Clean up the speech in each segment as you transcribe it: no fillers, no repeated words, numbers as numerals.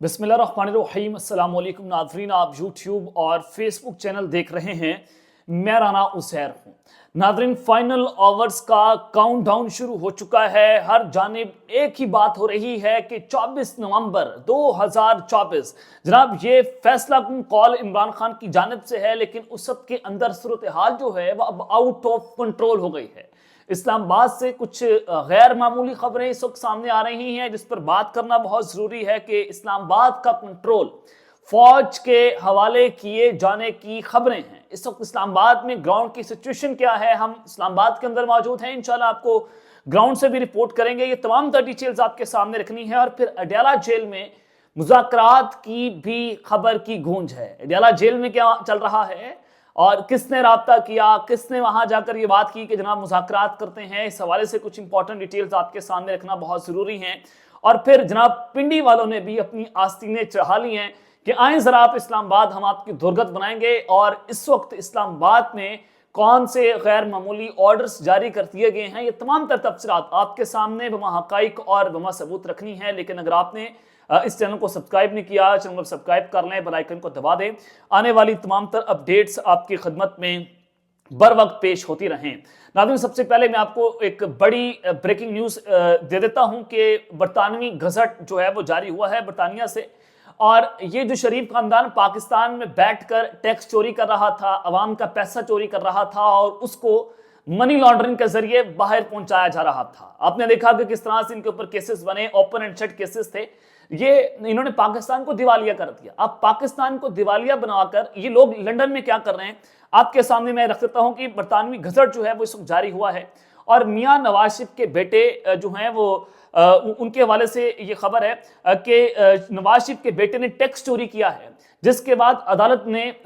बिस्मिल्लाहिर्रहमानिर्रहीम। अस्सलाम वालेकुम नाज़रीन, आप यूट्यूब और फेसबुक चैनल देख रहे हैं। मैं राना उसैर हूँ। नाज़रीन, फाइनल ओवर्स का काउंटडाउन शुरू हो चुका है। हर जानिब एक ही बात हो रही है कि 24 नवंबर 2024 जनाब ये फैसला कुन कॉल इमरान खान की जानिब से है, लेकिन उस सब के अंदर सूरत हाल जो है वह अब आउट ऑफ कंट्रोल हो गई है। इस्लामाबाद से कुछ गैर मामूली खबरें इस वक्त सामने आ रही हैं, जिस पर बात करना बहुत जरूरी है कि इस्लामाबाद का कंट्रोल फौज के हवाले किए जाने की खबरें हैं। इस वक्त इस्लामाबाद में ग्राउंड की सिचुएशन क्या है, हम इस्लामाबाद के अंदर मौजूद हैं। इंशाल्लाह आपको ग्राउंड से भी रिपोर्ट करेंगे। ये तमाम डिटेल्स आपके सामने रखनी है। और फिर अडयाला जेल में मुज़ाकरात की भी खबर की गूंज है। अडयाला जेल में क्या चल रहा है और किसने राब्ता किया, किसने वहां जाकर ये बात की कि जनाब मुज़ाकरात करते हैं, इस हवाले से कुछ इंपॉर्टेंट डिटेल्स आपके सामने रखना बहुत जरूरी है। और फिर जनाब पिंडी वालों ने भी अपनी आस्तीनें चढ़ा ली हैं कि आए जरा आप इस्लामाबाद, हम आपकी दुर्गत बनाएंगे। और इस वक्त इस्लामाबाद में कौन से गैर मामूली ऑर्डर्स जारी कर दिए गए हैं, ये तमाम तफसीलात आपके सामने बमा हकाइक और बमा सबूत रखनी है। लेकिन अगर आपने इस चैनल को सब्सक्राइब नहीं किया, चैनल को सब्सक्राइब कर लें, बेल आइकन को दबा दें। आने वाली तमाम तर अपडेट्स आपकी खिदमत में बर वक्त पेश होती रहें। नाज़रीन, सबसे पहले मैं आपको एक बड़ी ब्रेकिंग न्यूज़ दे देता हूं कि बरतानवी गज़ट जो है वो जारी हुआ है बरतानिया से। और ये जो शरीफ खानदान पाकिस्तान में बैठकर टैक्स चोरी कर रहा था, अवाम का पैसा चोरी कर रहा था और उसको मनी लॉन्ड्रिंग के जरिए बाहर पहुंचाया जा रहा था। आपने देखा कि किस तरह से इनके ऊपर केसेस बने, ओपन एंड शट केसेस थे। ये इन्होंने पाकिस्तान को दिवालिया कर दिया। अब पाकिस्तान को दिवालिया बनाकर ये लोग लंदन में क्या कर रहे हैं, आपके सामने मैं रख देता हूं कि बरतानवी गज़ट जो है वो इस वक्त जारी हुआ है। और मियां नवाज शरीफ के बेटे जो हैं वो उनके हवाले से ये खबर है कि नवाज शरीफ के बेटे ने टैक्स चोरी किया है, जिसके बाद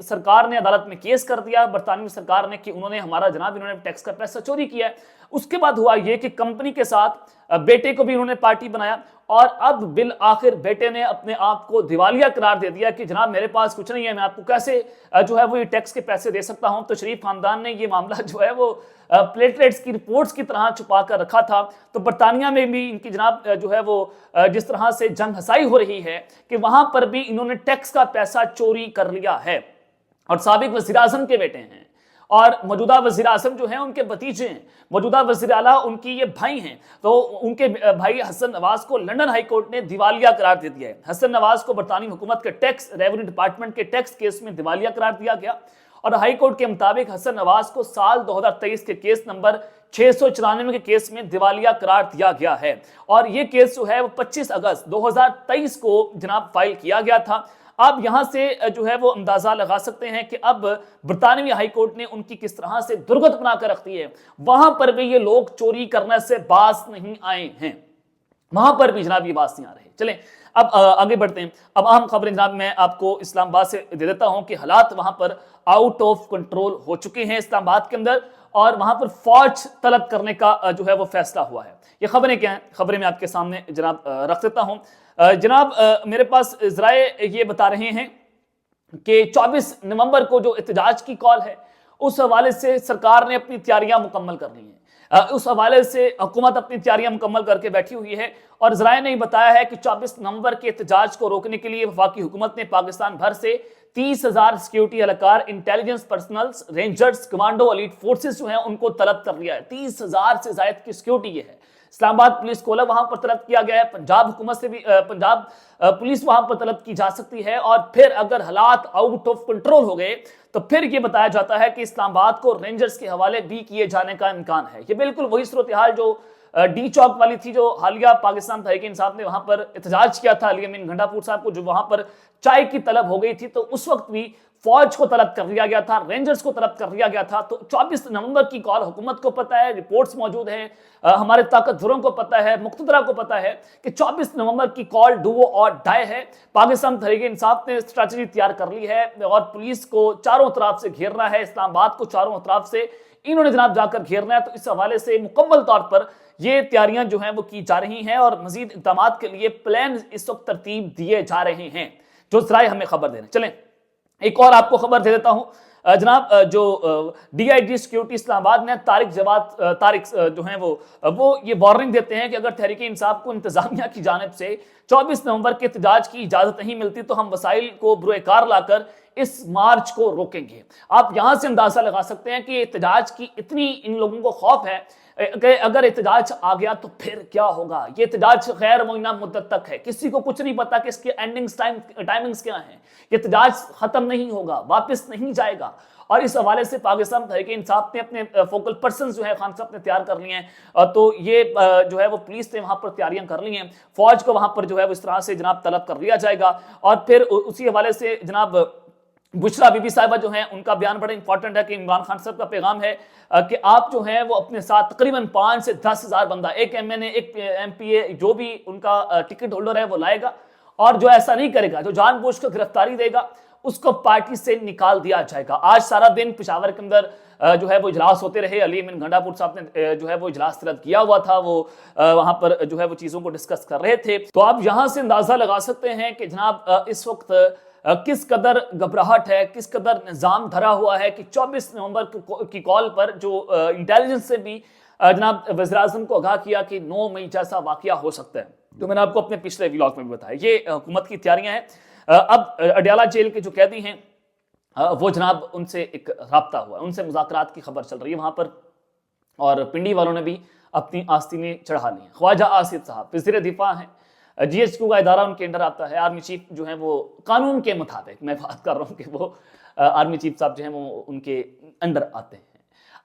सरकार ने अदालत में केस कर दिया बरतानवी सरकार ने कि उन्होंने इन्होंने टैक्स का पैसा चोरी किया है। उसके बाद हुआ ये कि कंपनी के साथ बेटे को भी इन्होंने पार्टी बनाया और अब बिल आखिर बेटे ने अपने आप को दिवालिया करार दे दिया कि जनाब मेरे पास कुछ नहीं है, मैं आपको कैसे जो है वो ये टैक्स के पैसे दे सकता हूं। तो शरीफ खानदान ने ये मामला जो है वो प्लेटलेट्स की रिपोर्ट्स की तरह छुपा कर रखा था। तो बरतानिया में भी इनकी जनाब जो है वो जिस तरह से जंग हसाई हो रही है कि वहां पर भी इन्होंने टैक्स का पैसा चोरी कर लिया है। और साबिक वज़ीर आज़म के बेटे हैं और मौजूदा वज़ीर आज़म जो हैं उनके भतीजे हैं, मौजूदा वज़ीर आला उनकी ये भाई हैं। तो उनके भाई हसन नवाज को लंदन हाई कोर्ट ने दिवालिया करार दे दिया है। हसन नवाज को बरतानी हुकूमत के टैक्स रेवेन्यू डिपार्टमेंट के टैक्स केस में दिवालिया करार दिया गया और हाई कोर्ट के मुताबिक हसन नवाज को साल 2023 के केस नंबर 694 के केस में दिवालिया करार दिया गया है। और ये केस जो है वो 25 अगस्त 2023 को जनाब फाइल किया गया था। आप यहां से जो है वो अंदाजा लगा सकते हैं कि अब बरतानवी हाई कोर्ट ने उनकी किस तरह से दुर्गत बनाकर रखती है। वहां पर भी ये लोग चोरी करने से बाज नहीं आए हैं, वहां पर भी जनाब ये बात नहीं आ रही। चलें अब आगे बढ़ते हैं। अब अहम खबरें जनाब मैं आपको इस्लामाबाद से दे देता हूं कि हालात वहां पर आउट ऑफ कंट्रोल हो चुके हैं इस्लामाबाद के अंदर और वहां पर फौज तलब करने का जो है वो फैसला हुआ है। ये खबरें क्या हैं, खबरें मैं आपके सामने जनाब रख देता हूं। जनाब मेरे पास ज़राए ये बता रहे हैं कि 24 नवंबर को जो एहतजाज की कॉल है उस हवाले से सरकार ने अपनी तैयारियां मुकम्मल कर ली हैं। उस हवाले से हुकूमत अपनी तैयारियां मुकम्मल करके बैठी हुई है। और ज़राए ने बताया है कि 24 नवंबर के एहतजाज को रोकने के लिए वफाकी हुकूमत ने पाकिस्तान भर से 30,000 सिक्योरिटी एहलकार, intelligence personnels, rangers, commando, elite forces जो हैं उनको तलब कर लिया है। 30,000 से ज्यादा की सिक्योरिटी ये है। इस्लामाबाद पुलिस को अलग वहां पर तलब किया गया है। पंजाब हुकूमत से भी पंजाब पुलिस वहां पर तलब की जा सकती है। और फिर अगर हालात आउट ऑफ कंट्रोल हो गए तो फिर ये बताया जाता है कि इस्लामाबाद को रेंजर्स के हवाले भी किए जाने का इम्कान है। ये बिल्कुल वही सूरत हाल जो डी चौक वाली थी, जो हालिया पाकिस्तान तहरीक इंसाफ ने वहां पर एहतजाज किया था अली अमीन घंटापुर साहब को, जो वहां पर चाय की तलब हो गई थी। तो उस वक्त भी फौज को तलब कर लिया गया था, रेंजर्स को तलब कर लिया गया था। तो 24 नवंबर की कॉल हुकूमत को पता है, रिपोर्ट्स मौजूद हैं, हमारे ताकतवरों को पता है, मुक्तदरा को पता है कि 24 नवंबर की कॉल डू और डाई है। पाकिस्तान तहरीक इंसाफ ने स्ट्रैटेजी तैयार कर ली है और पुलिस को चारों तरफ से घेरना है, इस्लामाबाद को चारों तरफ से इन्होंने जनाब जाकर घेरना है। तो इस हवाले से मुकम्मल तौर पर ये तैयारियां जो हैं वो की जा रही हैं और मजीद इक़दामात के लिए प्लान इस वक्त तरतीब दिए जा रहे हैं, जो ज़राए हमें खबर दे रहे हैं। चलें एक और आपको खबर दे देता हूं। जनाब जो DIG सिक्योरिटी इस्लामाबाद में तारिक जो हैं वो ये वार्निंग देते हैं कि अगर तहरीक इंसाफ को इंतजामिया की जानिब से 24 नवंबर के एहतजाज की इजाजत नहीं मिलती तो हम वसाइल को बुरे कार लाकर इस मार्च को रोकेंगे। आप यहां से अंदाजा लगा सकते हैं कि एहतजाज की इतनी इन लोगों को खौफ है कि अगर एहतजाज आ गया तो फिर क्या होगा। ये एहतजाज गैर मुअय्यना मुद्दत तक है, किसी को कुछ नहीं पता कि इसके टाइमिंग्स क्या हैं। ये एहतजाज खत्म नहीं होगा, वापस नहीं जाएगा। और इस हवाले से पाकिस्तान तहरीक इंसाफ ने अपने फोकल पर्सन जो है खान साहब ने तैयार कर लिए हैं, तो ये जो है वो पुलिस ने वहां पर तैयारियां कर ली हैं, फौज को वहां पर जो है वो इस तरह से जनाब तलब कर लिया जाएगा। और फिर उसी हवाले से जनाब बुशरा बीबी साहिबा जो हैं उनका बयान बड़ा इंपॉर्टेंट है कि इमरान खान साहब का पैगाम है कि आप जो है वो अपने साथ तकरीबन 5 से 10 हज़ार बंदा, एक MNA एक MPA जो भी उनका टिकट होल्डर है वो लाएगा, और जो ऐसा नहीं करेगा, जो जानबूझकर गिरफ्तारी देगा, उसको पार्टी से निकाल दिया जाएगा। आज सारा दिन पेशावर के अंदर जो है वो इजलास होते रहे। अली अमीन गंडापुर साहब ने जो है वो इजलास तलब किया हुआ था, वो वहां पर जो है वो चीजों को डिस्कस कर रहे थे। तो आप यहां से अंदाजा लगा सकते हैं कि जनाब इस वक्त किस कदर घबराहट है, किस कदर निजाम धरा हुआ है कि 24 नवंबर की कॉल पर जो इंटेलिजेंस से भी जनाब वज़ीर-ए-आज़म को आगाह किया कि 9 मई जैसा वाकया हो सकता है। तो मैंने आपको अपने पिछले व्लॉग में भी बताया, ये हुकूमत की तैयारियां हैं। अब अडयाला जेल के जो कैदी हैं वो जनाब उनसे एक राब्ता हुआ, उनसे मुज़ाकरात की खबर चल रही है वहां पर, और पिंडी वालों ने भी अपनी आस्तीनें चढ़ा ली हैं। ख्वाजा आसिफ साहब वज़ीर दिफा हैं, GHQ का इदारा उनके अंडर आता है। आर्मी चीफ जो है वो कानून के मुताबिक, मैं बात कर रहा हूँ कि वो आर्मी चीफ साहब जो है वो उनके अंडर आते हैं।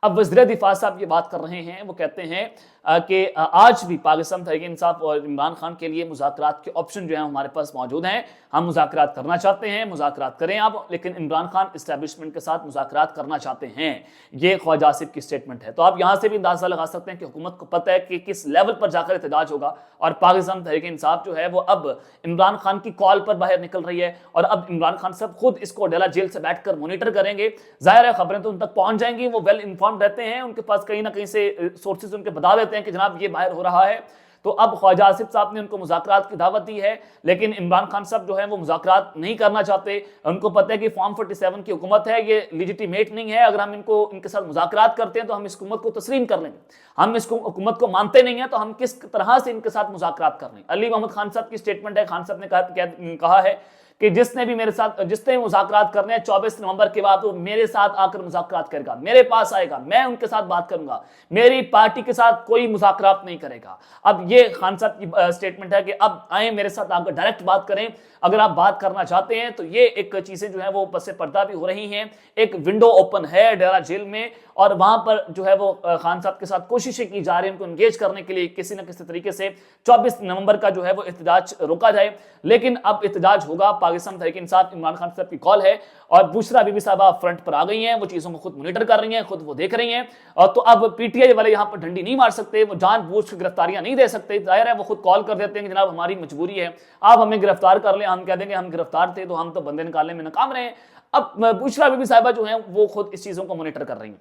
अब वज़ीर दिफा साहब ये बात कर रहे हैं, वो कहते हैं कि आज भी पाकिस्तान तहरीक इंसाफ और इमरान खान के लिए मुज़ाकरात के ऑप्शन जो है हमारे पास मौजूद हैं। हम मुज़ाकरात करना चाहते हैं, मुज़ाकरात करें आप, लेकिन इमरान खान इस्टेब्लिशमेंट के साथ मुज़ाकरात करना चाहते हैं। ये ख्वाजा आसिफ की स्टेटमेंट है। तो आप यहाँ से भी अंदाजा लगा सकते हैं कि हुकूमत को पता है कि किस लेवल पर जाकर एहतजाज होगा, और पाकिस्तान तहरीक इंसाफ जो है वो अब इमरान खान की कॉल पर बाहर निकल रही है, और अब इमरान खान साहब खुद इसको अडयाला जेल से बैठकर मॉनिटर करेंगे। जाहिर है खबरें तो उन तक पहुंच जाएंगी, वो वेल इन्फॉर्म रहते हैं, उनके पास कहीं ना कहीं से सोर्सेज उनके बता देते हैं कि जनाब ये बाहर हो रहा है। तो अब ख्वाजा आसिफ साहब ने उनको मुज़ाकरात की दावत दी है, लेकिन इमरान खान साहब जो है वो मुज़ाकरात नहीं करना चाहते। उनको पता है कि फॉर्म 47 की हुकूमत है, ये लेजिटिमेट नहीं है। अगर हम इनके साथ मुज़ाकरात करते हैं तो हम इस हुकूमत को तस्लीम कर लेंगे, हम इस हुकूमत को मानते नहीं है, तो हम किस तरह से इनके साथ मुज़ाकरात कर लें। अली मोहम्मद खान साहब की स्टेटमेंट है, खान साहब ने कहा है कि जिसने मुज़ाकरात करने हैं 24 नवंबर के बाद वो मेरे साथ आकर मुज़ाकरात करेगा, मेरे पास आएगा, मैं उनके साथ बात करूंगा, मेरी पार्टी के साथ कोई मुज़ाकरात नहीं करेगा। अब ये खान साहब की स्टेटमेंट है कि अब आए मेरे साथ आकर डायरेक्ट बात करें, अगर आप बात करना चाहते हैं। तो ये एक चीजें जो है वो पसे पर्दा भी हो रही हैं। एक विंडो ओपन है अडयाला जेल में, और वहां पर जो है वो खान साहब के साथ कोशिशें की जा रही हैं उनको एंगेज करने के लिए, किसी न किसी तरीके से 24 नवंबर का जो है वो एहतजाज रोका जाए। लेकिन अब एहतजाज होगा, पाकिस्तान तहरीक इंसाफ इमरान खान साहब की कॉल है, और बुशरा बीबी साहबा फ्रंट पर आ गई हैं, वो चीजों को खुद मॉनिटर कर रही हैं, खुद वो देख रही हैं। और तो अब PTI वाले यहाँ पर डंडी नहीं मार सकते, वो जानबूझ के गिरफ्तारियां नहीं दे सकते। जाहिर है वो खुद कॉल कर देते हैं कि जनाब हमारी मजबूरी है, आप हमें गिरफ्तार कर लें। हम कह देंगे हम गिरफ्तार थे तो हम तो बंदे निकालने में नाकाम रहे। अब बुशरा बीबी साहिबा जो है वो खुद इस चीजों को मॉनिटर कर रही हैं।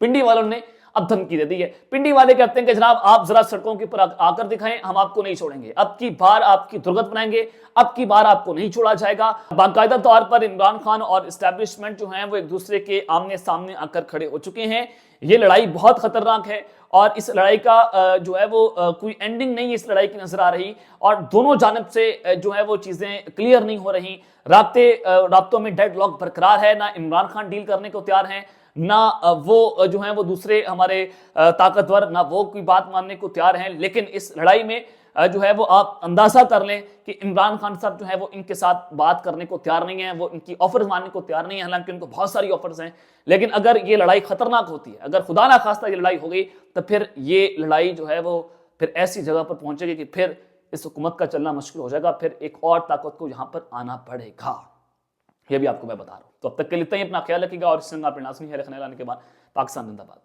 पिंडी वालों ने अब धमकी दे दी है। पिंडी वाले कहते हैं कि जनाब आप जरा सड़कों के ऊपर आकर दिखाएं, हम आपको नहीं छोड़ेंगे, अब की बार आपकी दुर्गत बनाएंगे, अब की बार आपको नहीं छोड़ा जाएगा। बाकायदा तौर पर इमरान खान और एस्टेब्लिशमेंट जो है वो एक दूसरे के आमने सामने आकर खड़े हो चुके हैं। ये लड़ाई बहुत खतरनाक है, और इस लड़ाई का जो है वो कोई एंडिंग नहीं इस लड़ाई की नजर आ रही, और दोनों जानब से जो है वो चीजें क्लियर नहीं हो रही। राब्तों में डेडलॉक बरकरार है, ना इमरान खान डील करने को तैयार है, ना वो जो है वो दूसरे हमारे ताकतवर, ना वो कोई बात मानने को तैयार हैं। लेकिन इस लड़ाई में जो है वो आप अंदाजा कर लें कि इमरान खान साहब जो है वो इनके साथ बात करने को तैयार नहीं है, वो इनकी ऑफर्स मानने को तैयार नहीं है। हालांकि उनको बहुत सारी ऑफर्स हैं, लेकिन अगर ये लड़ाई खतरनाक होती है, अगर खुदा ना खास्ता ये लड़ाई हो गई, तो फिर ये लड़ाई जो है वो फिर ऐसी जगह पर पहुंचेगी कि फिर इस हुकूमत का चलना मुश्किल हो जाएगा, फिर एक और ताकत को यहाँ पर आना पड़ेगा। ये भी आपको मैं बता रहा हूँ। तो अब तक के लिए इतना ही, अपना ख्याल रखिएगा, और इस अपने नाज़रीन खैर ख्याल आने के बाद पाकिस्तान जिंदाबाद।